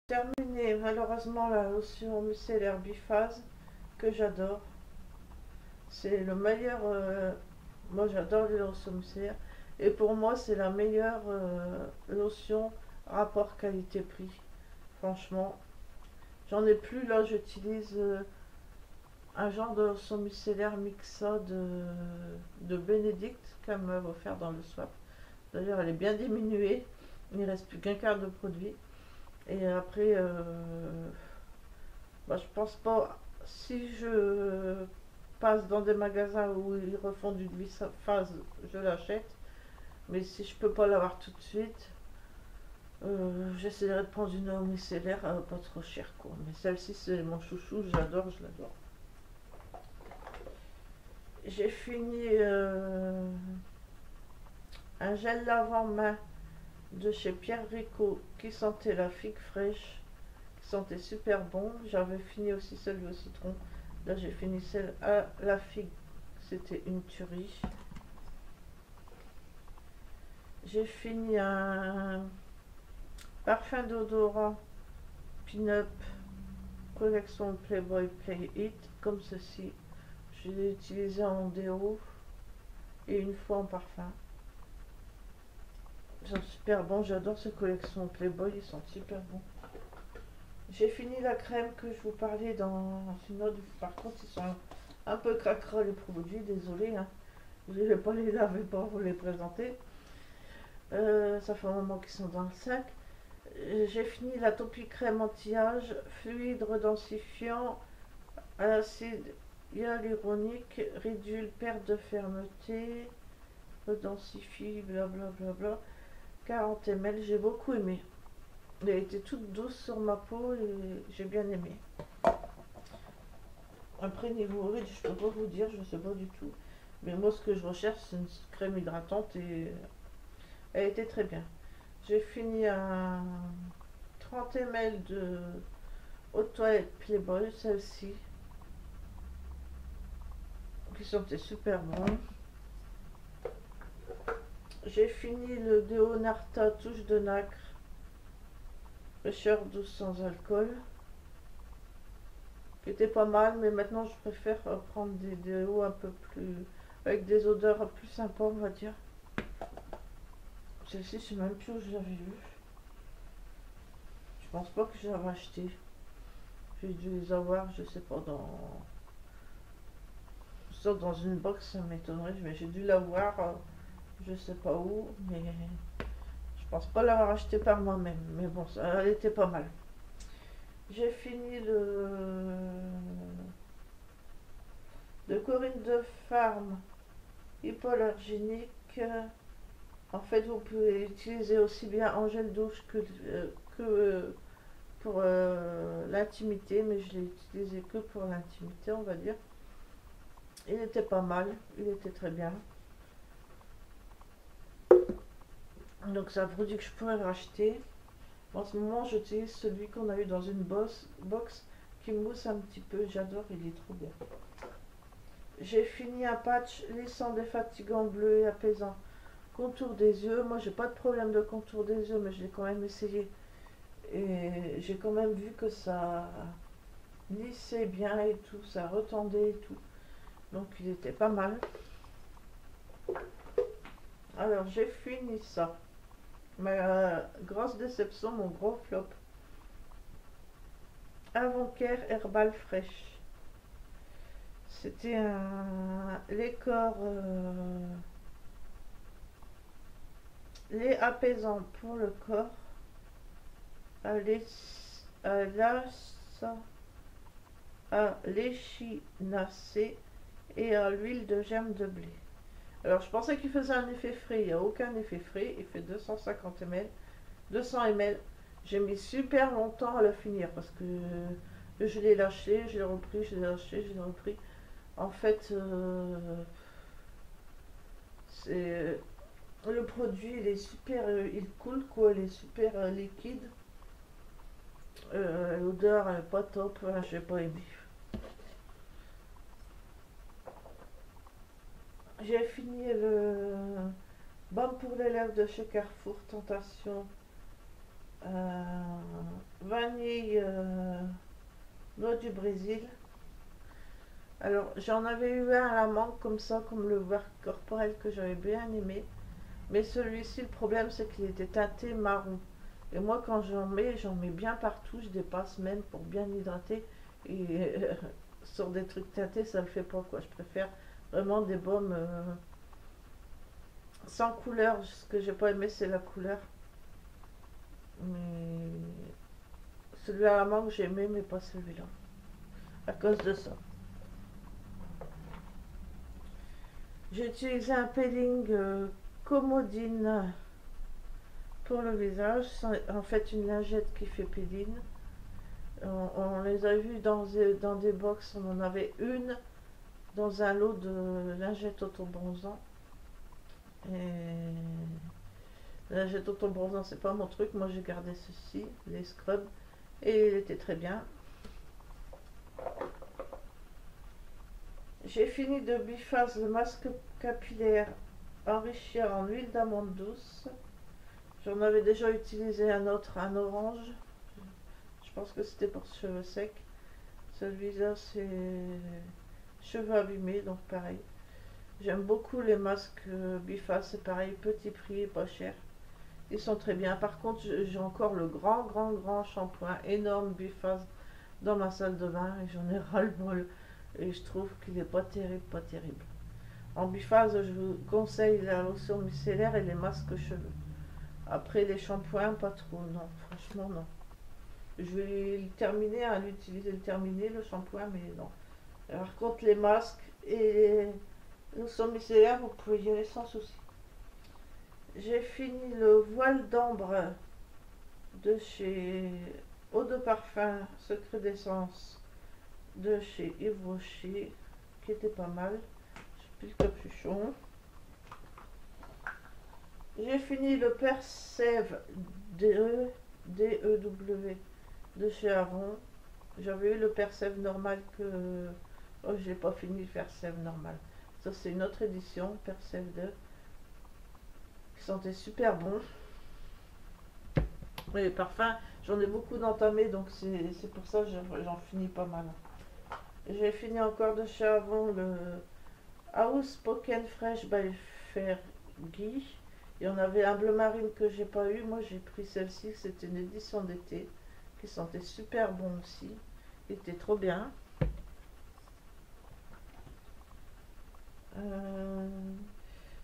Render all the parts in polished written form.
Terminé malheureusement la lotion micellaire biphase que j'adore. C'est le meilleur. Moi j'adore les lotions micellaires. Et pour moi c'est la meilleure lotion rapport qualité-prix. Franchement, j'en ai plus là. J'utilise un genre de lotion micellaire mixa de Benedict qu'elle m'a offert dans le swap. D'ailleurs elle est bien diminuée. Il ne reste plus qu'un quart de produit. Et après, bah, je pense pas. Si je passe dans des magasins où ils refont du phase, je l'achète. Mais si je peux pas l'avoir tout de suite, j'essaierai de prendre une eau micellaire pas trop chère quoi. Mais celle-ci c'est mon chouchou, j'adore, je l'adore. J'ai fini un gel lavant-main de chez Pierre Rico qui sentait la figue fraîche, qui sentait super bon. J'avais fini aussi celui au citron. Là j'ai fini celle à la figue, c'était une tuerie. J'ai fini un parfum d'odorant Pin-Up collection Playboy Play It comme ceci. Je l'ai utilisé en déo et une fois en parfum. Ils sont super bons, j'adore ces collections Playboy, ils sont super bons. J'ai fini la crème que je vous parlais dans une autre. Par contre, ils sont un peu cracra les produits, désolé. Hein. Je ne vais pas les laver pour vous les présenter. Ça fait un moment qu'ils sont dans le sac. J'ai fini la Topi crème anti-âge, fluide redensifiant, acide hyaluronique, réduit perte de fermeté, redensifie, blablabla. 40 ml, j'ai beaucoup aimé. Elle a été toute douce sur ma peau et j'ai bien aimé. Après, niveau ride, je peux pas vous dire, je sais pas du tout. Mais moi, ce que je recherche, c'est une crème hydratante et elle était très bien. J'ai fini un 30 ml de eau de toilette Playboy, celle-ci, qui sentait super bon. J'ai fini le déo Narta touche de nacre, fraîcheur douce sans alcool, qui était pas mal, mais maintenant je préfère prendre des déos un peu plus, avec des odeurs plus sympas, on va dire. Celle-ci, je sais même plus où je l'avais vue. Je pense pas que je l'avais acheté. J'ai dû les avoir, je sais pas, sauf dans une box, ça m'étonnerait, mais j'ai dû l'avoir, je sais pas où, mais je pense pas l'avoir acheté par moi-même. Mais bon, ça, elle était pas mal. J'ai fini de Corinne de Farm hypoallergénique. En fait, vous pouvez utiliser aussi bien en gel douche que pour l'intimité, mais je l'ai utilisé que pour l'intimité, on va dire. Il était pas mal, il était très bien. Donc c'est un produit que je pourrais racheter. En ce moment, j'utilise celui qu'on a eu dans une box qui mousse un petit peu. J'adore, il est trop bien. J'ai fini un patch lissant défatigant bleu et apaisant. Contour des yeux. Moi, j'ai pas de problème de contour des yeux, mais je l'ai quand même essayé. Et j'ai quand même vu que ça lissait bien et tout, ça retendait et tout. Donc, il était pas mal. Alors, j'ai fini ça. Ma grosse déception, mon gros flop. Avant-Care Herbal Fresh. C'était un lait corps, lait apaisant pour le corps, à l'échinacée et à l'huile de germe de blé. Alors je pensais qu'il faisait un effet frais, il n'y a aucun effet frais, il fait 250 ml, 200 ml. J'ai mis super longtemps à le finir parce que je l'ai lâché, je l'ai repris, je l'ai lâché, je l'ai repris. En fait, c'est le produit, il est super, il coule quoi, il est super liquide. L'odeur elle est pas top, hein, j'ai pas aimé. J'ai fini le baume pour les lèvres de chez Carrefour Tentation vanille, noix du Brésil. Alors j'en avais eu un à la menthe comme ça, comme le work corporel que j'avais bien aimé. Mais celui-ci, le problème c'est qu'il était teinté marron. Et moi quand j'en mets bien partout, je dépasse même pour bien hydrater. Et sur des trucs teintés, ça le fait pas quoi. Je préfère vraiment des baumes sans couleur. Ce que j'ai pas aimé, c'est la couleur. Mais celui à la mangue, j'ai aimé, mais pas celui-là. À cause de ça. J'ai utilisé un peeling Comodine pour le visage. C'est en fait une lingette qui fait peeling. On les a vus dans des box. On en avait une dans un lot de lingettes autobronzant. Et lingettes autobronzant, c'est pas mon truc. Moi, j'ai gardé ceci, les scrubs. Et il était très bien. J'ai fini de biface le masque capillaire enrichi en huile d'amande douce. J'en avais déjà utilisé un autre, un orange. Je pense que c'était pour cheveux secs. Celui-là, c'est cheveux abîmés, donc pareil. J'aime beaucoup les masques biface, c'est pareil, petit prix, pas cher. Ils sont très bien. Par contre, j'ai encore le grand shampoing énorme biface dans ma salle de bain et j'en ai ras-le-bol. Et je trouve qu'il n'est pas terrible, pas terrible. En biphase, je vous conseille la lotion micellaire et les masques cheveux. Après, les shampoings, pas trop, non, franchement, non. Je vais le terminer, à l'utiliser, le terminer, le shampoing, mais non. Par contre, les masques et les lotions micellaires, vous pouvez y aller sans souci. J'ai fini le voile d'ambre de chez Eau de Parfum Secret d'Essence de chez Yves Rocher, qui était pas mal. J'ai pris le capuchon. J'ai fini le Persève DEW de chez Avon. J'avais eu le Persève normal que... Oh, j'ai pas fini le Persève normal. Ça, c'est une autre édition, Persève 2, qui sentait super bon. Mais les parfums, j'en ai beaucoup d'entamés, donc c'est pour ça que j'en finis pas mal. J'ai fini encore de chez Avon le House Spoken Fresh by Fergie. Il y en avait un bleu marine que j'ai pas eu. Moi j'ai pris celle-ci, c'était une édition d'été qui sentait super bon aussi. Il était trop bien.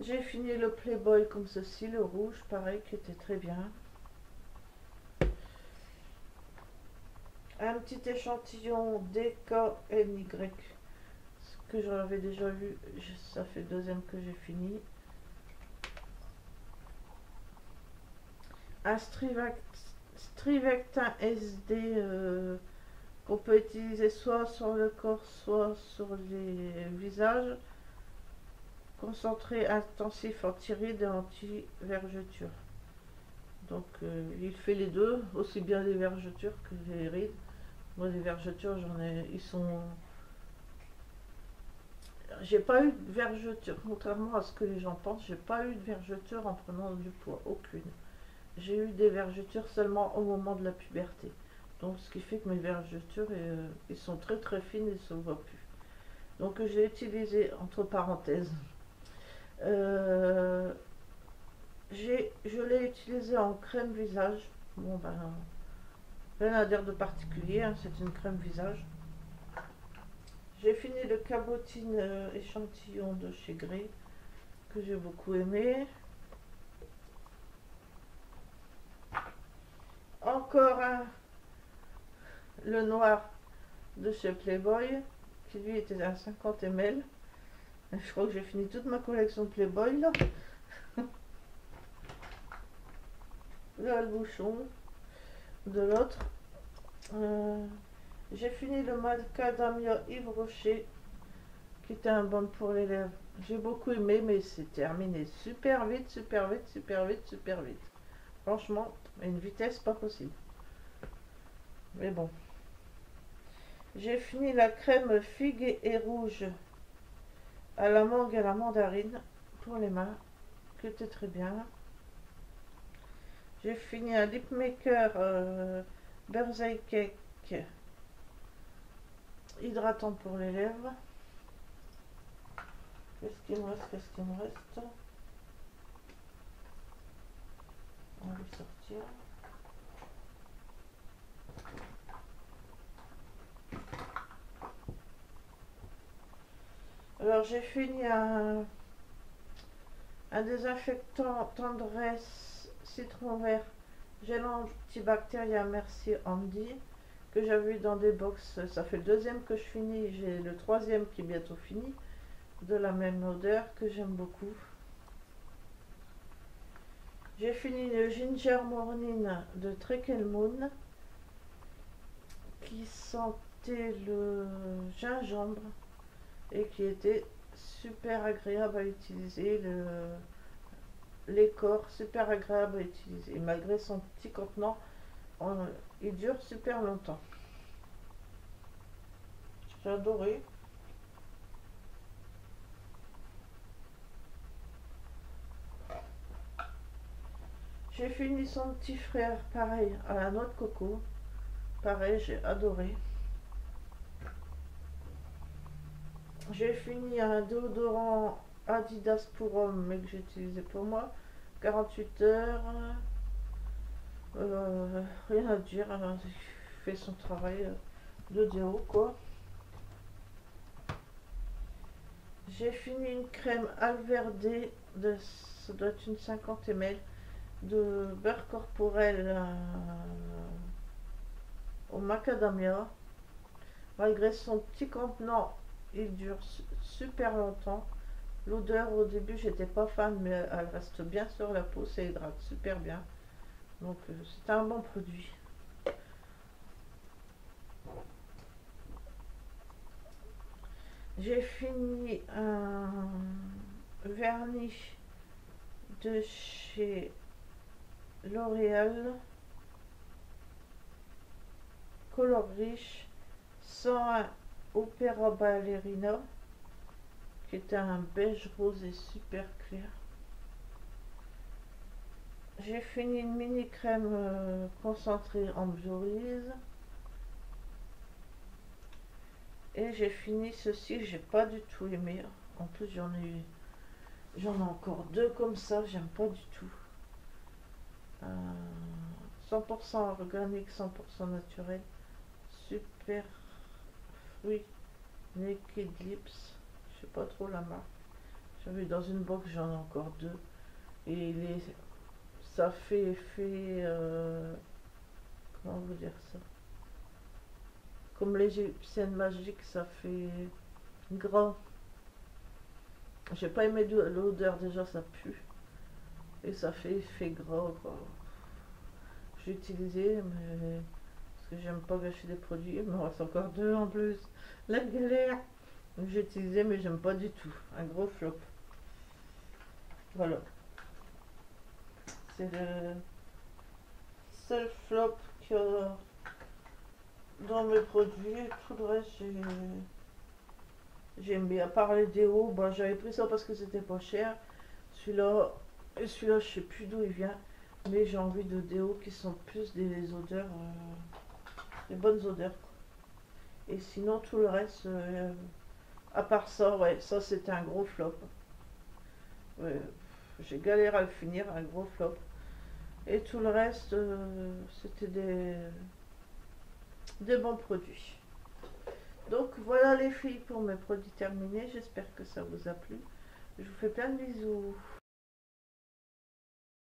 J'ai fini le Playboy comme ceci, le rouge, pareil, qui était très bien. Un petit échantillon DKNY, ce que j'en avais déjà vu, ça fait le deuxième que j'ai fini. Un Strivectin SD qu'on peut utiliser soit sur le corps, soit sur les visages. Concentré intensif anti-rides et anti-vergeture. Donc il fait les deux, aussi bien les vergetures que les rides. Moi les vergetures ils sont... J'ai pas eu de vergeture, contrairement à ce que les gens pensent, j'ai pas eu de vergeture en prenant du poids, aucune. J'ai eu des vergetures seulement au moment de la puberté. Donc ce qui fait que mes vergetures, ils sont très très fines et ne se voient plus. Donc j'ai utilisé, entre parenthèses, je l'ai utilisé en crème visage. Bon ben, rien à dire de particulier, hein, c'est une crème visage. J'ai fini le cabotine échantillon de chez Grey, que j'ai beaucoup aimé. Encore un, le noir de chez Playboy, qui lui était à 50 ml. Je crois que j'ai fini toute ma collection de Playboy là. Là le bouchon de l'autre. J'ai fini le macadamia Yves Rocher, qui était un baume pour les lèvres. J'ai beaucoup aimé, mais c'est terminé super vite, super vite, super vite, super vite. Franchement, à une vitesse pas possible. Mais bon. J'ai fini la crème figue et rouge à la mangue et à la mandarine pour les mains, qui était très bien. J'ai fini un lip maker Birthday Cake hydratant pour les lèvres. Qu'est-ce qu'il me reste? Qu'est-ce qu'il me reste? On va le sortir. Alors j'ai fini un désinfectant tendresse citron vert gel antibactérien merci Andy que j'avais eu dans des box. Ça fait le deuxième que je finis, j'ai le troisième qui est bientôt fini, de la même odeur que j'aime beaucoup. J'ai fini le Ginger Morning de Treacle Moon qui sentait le gingembre et qui était super agréable à utiliser. L'écorce super agréable à utiliser. Et malgré son petit contenant, il dure super longtemps. J'ai adoré. J'ai fini son petit frère, pareil, à la noix de coco. Pareil, j'ai adoré. J'ai fini un déodorant Adidas pour homme, mais que j'ai utilisé pour moi. 48 heures. Rien à dire. Il fait son travail de déo, quoi. J'ai fini une crème Alverde, ça doit être une 50 ml, de beurre corporel au macadamia. Malgré son petit contenant, il dure super longtemps. L'odeur au début, j'étais pas fan, mais elle reste bien sur la peau, ça hydrate super bien. Donc c'est un bon produit. J'ai fini un vernis de chez L'Oréal Color Riche 101 Opera Ballerina, qui était un beige rose et super clair. J'ai fini une mini crème concentrée en Biorhyse. Et j'ai fini ceci que j'ai pas du tout aimé. En plus j'en ai encore deux comme ça, j'aime pas du tout. 100% organique, 100% naturel. Super fruit Naked Lips. Je sais pas trop la marque. J'avais dans une box, j'en ai encore deux. Et ça fait effet. Comment vous dire ça? Comme l'égyptienne magique, ça fait gras. J'ai pas aimé l'odeur, déjà ça pue. Et ça fait effet gras, quoi. J'ai utilisé, mais parce que j'aime pas gâcher des produits. Il me reste encore deux en plus. La galère. Donc j'ai utilisé, mais j'aime pas du tout. Un gros flop. Voilà. C'est le seul flop qu'il y a dans mes produits. Tout le reste, j'aime bien. À part les déos, bah, j'avais pris ça parce que c'était pas cher. Celui-là, et celui-là, je sais plus d'où il vient. Mais j'ai envie de déos qui sont plus des odeurs, des bonnes odeurs, quoi. Et sinon, tout le reste, à part ça, ouais, ça c'était un gros flop. Ouais, j'ai galéré à le finir, un gros flop. Et tout le reste, c'était des bons produits. Donc voilà les filles pour mes produits terminés. J'espère que ça vous a plu. Je vous fais plein de bisous.